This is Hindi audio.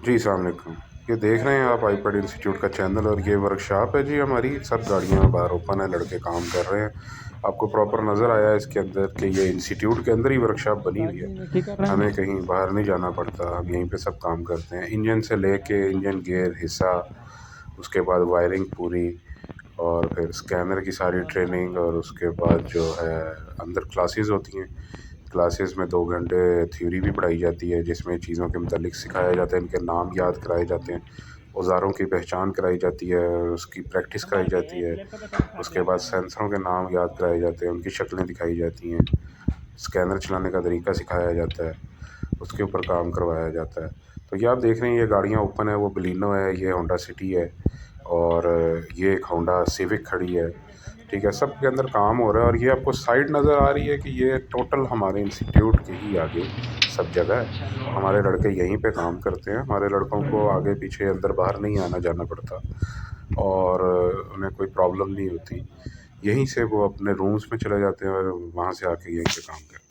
जी, अस्सलाम वालेकुम। ये देख रहे हैं आप आईपैड इंस्टीट्यूट का चैनल और ये वर्कशॉप है जी हमारी। सब गाड़ियाँ बाहर ओपन है, लड़के काम कर रहे हैं। आपको प्रॉपर नज़र आया है इसके अंदर कि ये इंस्टीट्यूट के अंदर ही वर्कशॉप बनी हुई है। हमें कहीं बाहर नहीं जाना पड़ता, हम यहीं पे सब काम करते हैं। इंजन से लेके इंजन गेयर हिस्सा, उसके बाद वायरिंग पूरी और फिर स्कैनर की सारी ट्रेनिंग और उसके बाद जो है अंदर क्लासेस होती हैं। क्लासेस में 2 घंटे थ्योरी भी पढ़ाई जाती है जिसमें चीज़ों के मुतालिक सिखाया जाता है, इनके नाम याद कराए जाते हैं, औज़ारों की पहचान कराई जाती है, उसकी प्रैक्टिस कराई जाती है। उसके बाद सेंसरों के नाम याद कराए जाते हैं, उनकी शक्लें दिखाई जाती हैं, स्कैनर चलाने का तरीका सिखाया जाता है, उसके ऊपर काम करवाया जाता है। तो ये आप देख रहे हैं ये गाड़ियाँ ओपन है, वो बलिनो है, ये होंडा सिटी है और ये एक होंडा सिविक खड़ी है। ठीक है, सब के अंदर काम हो रहा है और ये आपको साइट नज़र आ रही है कि ये टोटल हमारे इंस्टीट्यूट के ही आगे सब जगह है। हमारे लड़के यहीं पे काम करते हैं, हमारे लड़कों को आगे पीछे अंदर बाहर नहीं आना जाना पड़ता और उन्हें कोई प्रॉब्लम नहीं होती। यहीं से वो अपने रूम्स में चले जाते हैं और वहाँ से आके यहीं पे काम करते हैं।